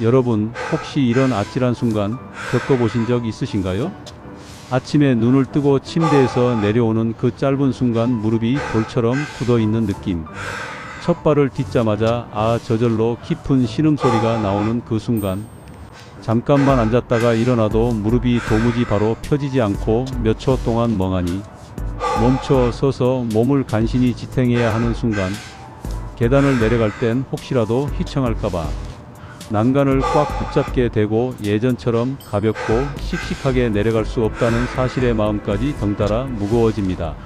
여러분, 혹시 이런 아찔한 순간 겪어보신 적 있으신가요? 아침에 눈을 뜨고 침대에서 내려오는 그 짧은 순간 무릎이 돌처럼 굳어있는 느낌. 첫 발을 딛자마자 저절로 깊은 신음소리가 나오는 그 순간. 잠깐만 앉았다가 일어나도 무릎이 도무지 바로 펴지지 않고 몇 초 동안 멍하니 멈춰 서서 몸을 간신히 지탱해야 하는 순간. 계단을 내려갈 땐 혹시라도 휘청할까봐 난간을 꽉 붙잡게 되고 예전처럼 가볍고 씩씩하게 내려갈 수 없다는 사실의 마음까지 덩달아 무거워집니다.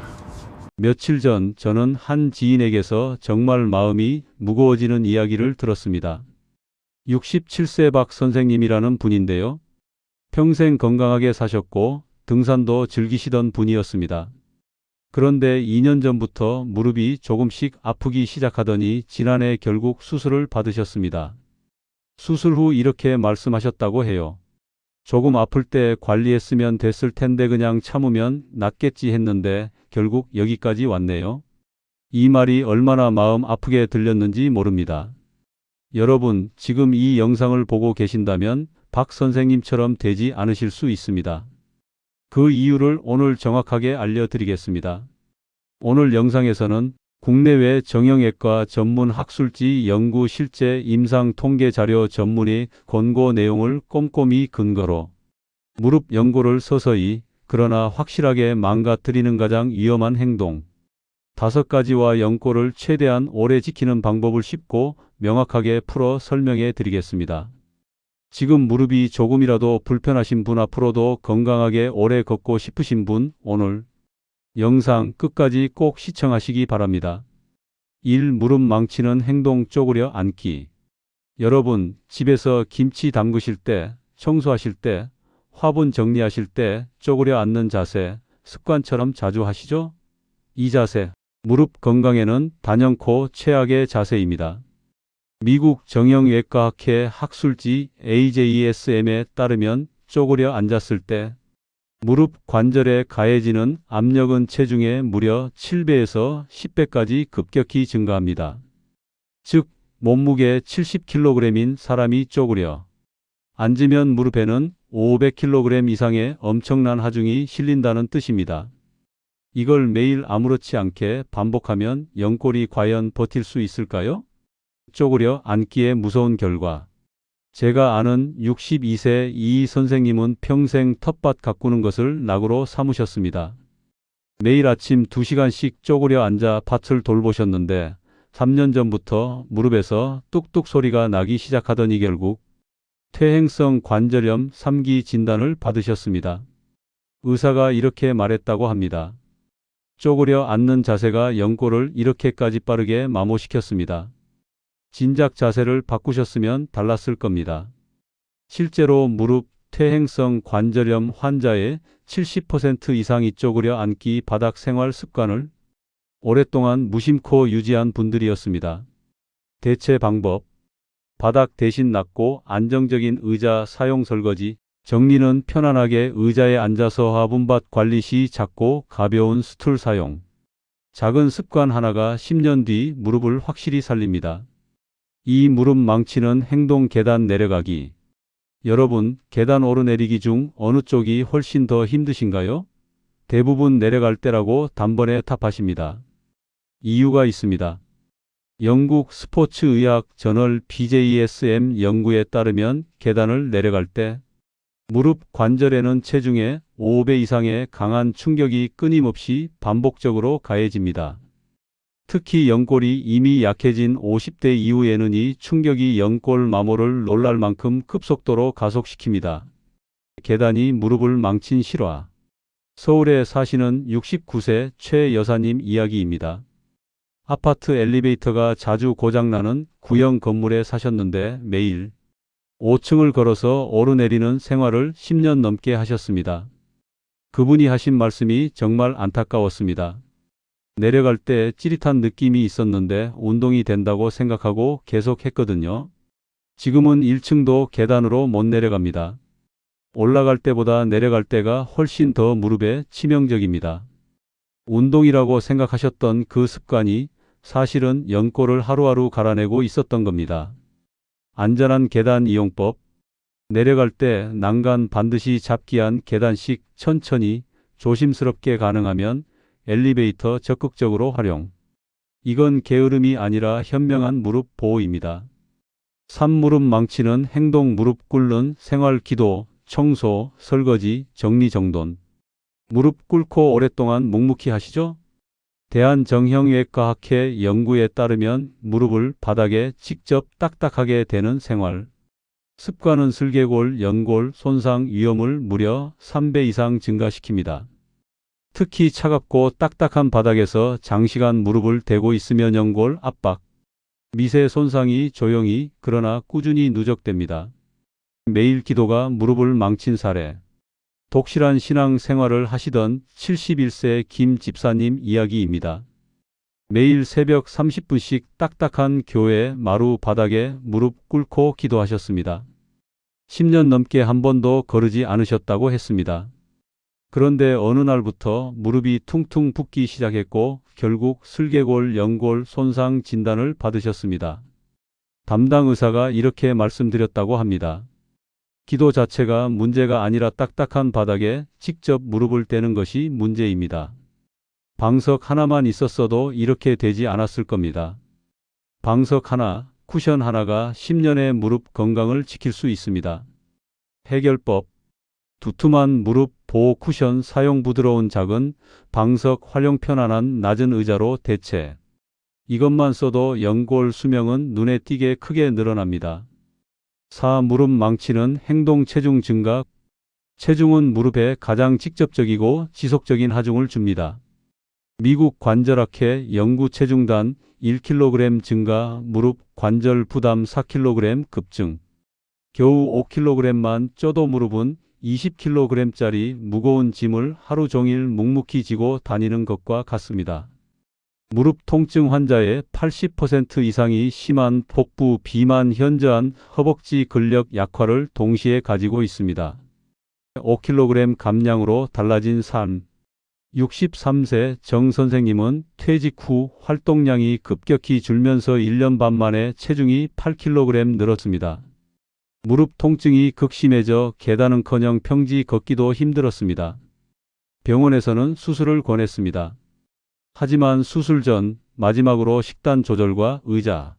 며칠 전 저는 한 지인에게서 정말 마음이 무거워지는 이야기를 들었습니다. 67세 박 선생님이라는 분인데요. 평생 건강하게 사셨고 등산도 즐기시던 분이었습니다. 그런데 2년 전부터 무릎이 조금씩 아프기 시작하더니 지난해 결국 수술을 받으셨습니다. 수술 후 이렇게 말씀하셨다고 해요. 조금 아플 때 관리했으면 됐을 텐데 그냥 참으면 낫겠지 했는데 결국 여기까지 왔네요. 이 말이 얼마나 마음 아프게 들렸는지 모릅니다. 여러분, 지금 이 영상을 보고 계신다면 박 선생님처럼 되지 않으실 수 있습니다. 그 이유를 오늘 정확하게 알려드리겠습니다. 오늘 영상에서는 국내외 정형외과 전문 학술지 연구 실제 임상 통계 자료 전문의 권고 내용을 꼼꼼히 근거로 무릎 연골을 서서히 그러나 확실하게 망가뜨리는 가장 위험한 행동 5가지와 연골을 최대한 오래 지키는 방법을 쉽고 명확하게 풀어 설명해 드리겠습니다. 지금 무릎이 조금이라도 불편하신 분, 앞으로도 건강하게 오래 걷고 싶으신 분, 오늘 영상 끝까지 꼭 시청하시기 바랍니다. 1. 무릎 망치는 행동. 쪼그려 앉기. 여러분, 집에서 김치 담그실 때, 청소하실 때, 화분 정리하실 때 쪼그려 앉는 자세 습관처럼 자주 하시죠? 이 자세, 무릎 건강에는 단연코 최악의 자세입니다. 미국 정형외과학회 학술지 AJSM에 따르면 쪼그려 앉았을 때 무릎 관절에 가해지는 압력은 체중의 무려 7배에서 10배까지 급격히 증가합니다. 즉, 몸무게 70kg인 사람이 쪼그려 앉으면 무릎에는 500kg 이상의 엄청난 하중이 실린다는 뜻입니다. 이걸 매일 아무렇지 않게 반복하면 연골이 과연 버틸 수 있을까요? 쪼그려 앉기의 무서운 결과. 제가 아는 62세 이 선생님은 평생 텃밭 가꾸는 것을 낙으로 삼으셨습니다. 매일 아침 2시간씩 쪼그려 앉아 밭을 돌보셨는데 3년 전부터 무릎에서 뚝뚝 소리가 나기 시작하더니 결국 퇴행성 관절염 3기 진단을 받으셨습니다. 의사가 이렇게 말했다고 합니다. 쪼그려 앉는 자세가 연골을 이렇게까지 빠르게 마모시켰습니다. 진작 자세를 바꾸셨으면 달랐을 겁니다. 실제로 무릎 퇴행성 관절염 환자의 70% 이상이 쪼그려 앉기 바닥 생활 습관을 오랫동안 무심코 유지한 분들이었습니다. 대체 방법. 바닥 대신 낮고 안정적인 의자 사용. 설거지 정리는 편안하게 의자에 앉아서 화분밭 관리 시 작고 가벼운 스툴 사용. 작은 습관 하나가 10년 뒤 무릎을 확실히 살립니다. 이 무릎 망치는 행동. 계단 내려가기. 여러분, 계단 오르내리기 중 어느 쪽이 훨씬 더 힘드신가요? 대부분 내려갈 때라고 단번에 답하십니다. 이유가 있습니다. 영국 스포츠의학 저널 BJSM 연구에 따르면 계단을 내려갈 때 무릎 관절에는 체중의 5배 이상의 강한 충격이 끊임없이 반복적으로 가해집니다. 특히 연골이 이미 약해진 50대 이후에는 이 충격이 연골 마모를 놀랄 만큼 급속도로 가속시킵니다. 계단이 무릎을 망친 실화. 서울에 사시는 69세 최 여사님 이야기입니다. 아파트 엘리베이터가 자주 고장나는 구형 건물에 사셨는데 매일 5층을 걸어서 오르내리는 생활을 10년 넘게 하셨습니다. 그분이 하신 말씀이 정말 안타까웠습니다. 내려갈 때 찌릿한 느낌이 있었는데 운동이 된다고 생각하고 계속 했거든요. 지금은 1층도 계단으로 못 내려갑니다. 올라갈 때보다 내려갈 때가 훨씬 더 무릎에 치명적입니다. 운동이라고 생각하셨던 그 습관이 사실은 연골을 하루하루 갈아내고 있었던 겁니다. 안전한 계단 이용법. 내려갈 때 난간 반드시 잡기 한 계단씩 천천히 조심스럽게 가능하면 엘리베이터 적극적으로 활용. 이건 게으름이 아니라 현명한 무릎 보호입니다. 3. 무릎 망치는 행동. 무릎 꿇는 생활. 기도, 청소, 설거지, 정리정돈. 무릎 꿇고 오랫동안 묵묵히 하시죠? 대한정형외과학회 연구에 따르면 무릎을 바닥에 직접 딱딱하게 대는 생활 습관은 슬개골, 연골 손상 위험을 무려 3배 이상 증가시킵니다. 특히 차갑고 딱딱한 바닥에서 장시간 무릎을 대고 있으면 연골 압박, 미세 손상이 조용히 그러나 꾸준히 누적됩니다. 매일 기도가 무릎을 망친 사례. 독실한 신앙 생활을 하시던 71세 김 집사님 이야기입니다. 매일 새벽 30분씩 딱딱한 교회 마루 바닥에 무릎 꿇고 기도하셨습니다. 10년 넘게 한 번도 거르지 않으셨다고 했습니다. 그런데 어느 날부터 무릎이 퉁퉁 붓기 시작했고 결국 슬개골, 연골 손상 진단을 받으셨습니다. 담당 의사가 이렇게 말씀드렸다고 합니다. 기도 자체가 문제가 아니라 딱딱한 바닥에 직접 무릎을 대는 것이 문제입니다. 방석 하나만 있었어도 이렇게 되지 않았을 겁니다. 방석 하나, 쿠션 하나가 10년의 무릎 건강을 지킬 수 있습니다. 해결법. 두툼한 무릎 보호 쿠션 사용. 부드러운 작은 방석 활용. 편안한 낮은 의자로 대체. 이것만 써도 연골 수명은 눈에 띄게 크게 늘어납니다. 4. 무릎 망치는 행동. 체중 증가. 체중은 무릎에 가장 직접적이고 지속적인 하중을 줍니다. 미국 관절학회 연구 체중단 1kg 증가, 무릎 관절 부담 4kg 급증. 겨우 5kg만 쪄도 무릎은 20kg짜리 무거운 짐을 하루 종일 묵묵히 지고 다니는 것과 같습니다. 무릎 통증 환자의 80% 이상이 심한 복부 비만, 현저한 허벅지 근력 약화를 동시에 가지고 있습니다. 5kg 감량으로 달라진 삶. 63세 정 선생님은 퇴직 후 활동량이 급격히 줄면서 1년 반 만에 체중이 8kg 늘었습니다. 무릎 통증이 극심해져 계단은커녕 평지 걷기도 힘들었습니다. 병원에서는 수술을 권했습니다. 하지만 수술 전 마지막으로 식단 조절과 의자,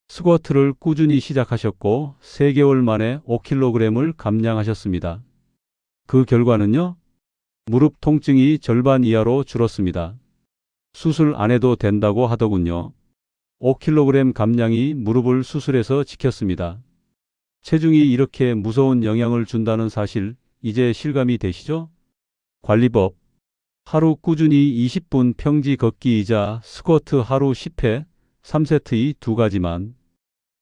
스쿼트를 꾸준히 시작하셨고 3개월 만에 5kg을 감량하셨습니다. 그 결과는요? 무릎 통증이 절반 이하로 줄었습니다. 수술 안 해도 된다고 하더군요. 5kg 감량이 무릎을 수술해서 지켰습니다. 체중이 이렇게 무서운 영향을 준다는 사실 이제 실감이 되시죠? 관리법. 하루 꾸준히 20분 평지 걷기이자 스쿼트 하루 10회, 3세트 이 2가지만.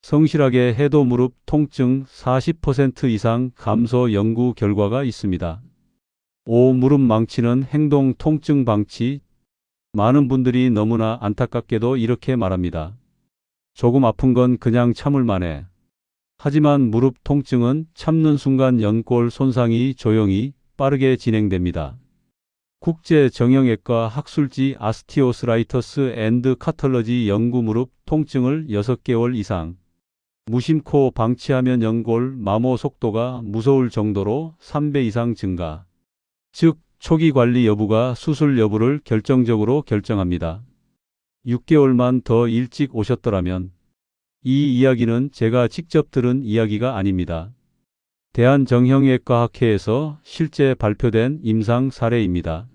성실하게 해도 무릎 통증 40% 이상 감소 연구 결과가 있습니다. 5. 무릎 망치는 행동. 통증 방치. 많은 분들이 너무나 안타깝게도 이렇게 말합니다. 조금 아픈 건 그냥 참을 만해. 하지만 무릎 통증은 참는 순간 연골 손상이 조용히 빠르게 진행됩니다. 국제정형외과 학술지 오스티오아스라이터스 앤드 카탈러지 연구. 무릎 통증을 6개월 이상 무심코 방치하면 연골 마모 속도가 무서울 정도로 3배 이상 증가. 즉 초기 관리 여부가 수술 여부를 결정적으로 결정합니다. 6개월만 더 일찍 오셨더라면. 이 이야기는 제가 직접 들은 이야기가 아닙니다. 대한정형외과학회에서 실제 발표된 임상 사례입니다.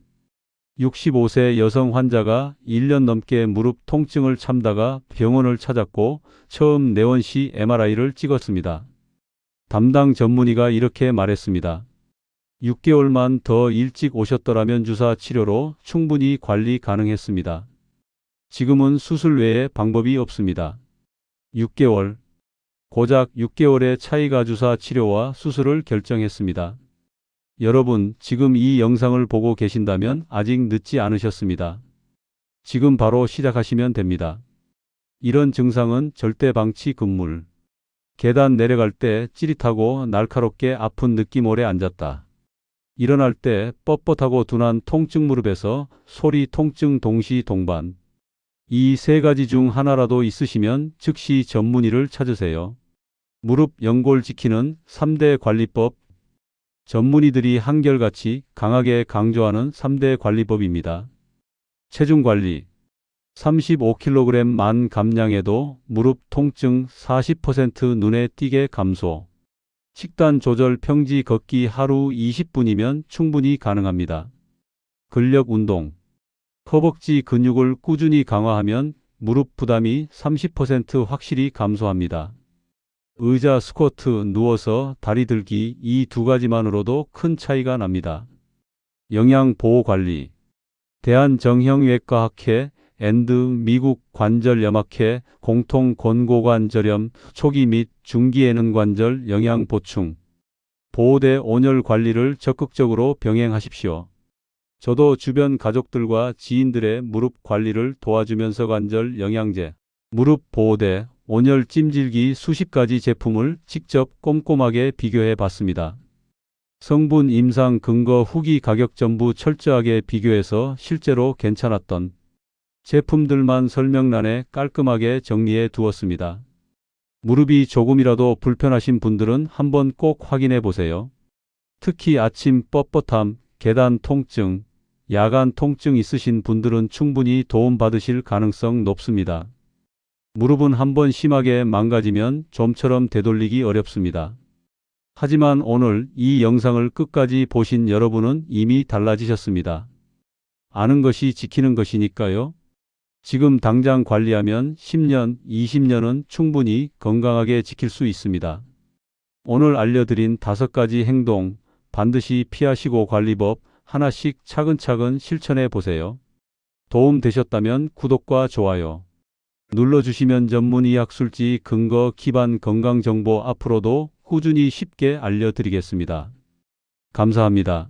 65세 여성 환자가 1년 넘게 무릎 통증을 참다가 병원을 찾았고 처음 내원 시 MRI를 찍었습니다. 담당 전문의가 이렇게 말했습니다. 6개월만 더 일찍 오셨더라면 주사 치료로 충분히 관리 가능했습니다. 지금은 수술 외에 방법이 없습니다. 6개월. 고작 6개월의 차이가 주사 치료와 수술을 결정했습니다. 여러분, 지금 이 영상을 보고 계신다면 아직 늦지 않으셨습니다. 지금 바로 시작하시면 됩니다. 이런 증상은 절대 방치 금물. 계단 내려갈 때 찌릿하고 날카롭게 아픈 느낌. 오래 앉았다. 일어날 때 뻣뻣하고 둔한 통증. 무릎에서 소리 통증 동시 동반. 이 3가지 중 하나라도 있으시면 즉시 전문의를 찾으세요. 무릎 연골 지키는 3대 관리법. 전문의들이 한결같이 강하게 강조하는 3대 관리법입니다. 체중 관리. 35kg 만 감량해도 무릎 통증 40% 눈에 띄게 감소. 식단 조절 평지 걷기 하루 20분이면 충분히 가능합니다. 근력 운동. 허벅지 근육을 꾸준히 강화하면 무릎 부담이 30% 확실히 감소합니다. 의자 스쿼트, 누워서 다리 들기 이 두 가지만으로도 큰 차이가 납니다. 영양 보호 관리. 대한정형외과학회 앤드 미국 관절염학회 공통 권고관 저렴 초기 및 중기 예능관절 영양 보충. 보호대 온열 관리를 적극적으로 병행하십시오. 저도 주변 가족들과 지인들의 무릎 관리를 도와주면서 관절 영양제, 무릎 보호대, 온열 찜질기 수십 가지 제품을 직접 꼼꼼하게 비교해 봤습니다. 성분, 임상, 근거, 후기, 가격 전부 철저하게 비교해서 실제로 괜찮았던 제품들만 설명란에 깔끔하게 정리해 두었습니다. 무릎이 조금이라도 불편하신 분들은 한번 꼭 확인해 보세요. 특히 아침 뻣뻣함, 계단 통증, 야간 통증 있으신 분들은 충분히 도움받으실 가능성 높습니다. 무릎은 한번 심하게 망가지면 좀처럼 되돌리기 어렵습니다. 하지만 오늘 이 영상을 끝까지 보신 여러분은 이미 달라지셨습니다. 아는 것이 지키는 것이니까요. 지금 당장 관리하면 10년, 20년은 충분히 건강하게 지킬 수 있습니다. 오늘 알려드린 5가지 행동 반드시 피하시고 관리법 하나씩 차근차근 실천해 보세요. 도움 되셨다면 구독과 좋아요 눌러주시면 전문의학술지 근거 기반 건강정보 앞으로도 꾸준히 쉽게 알려드리겠습니다. 감사합니다.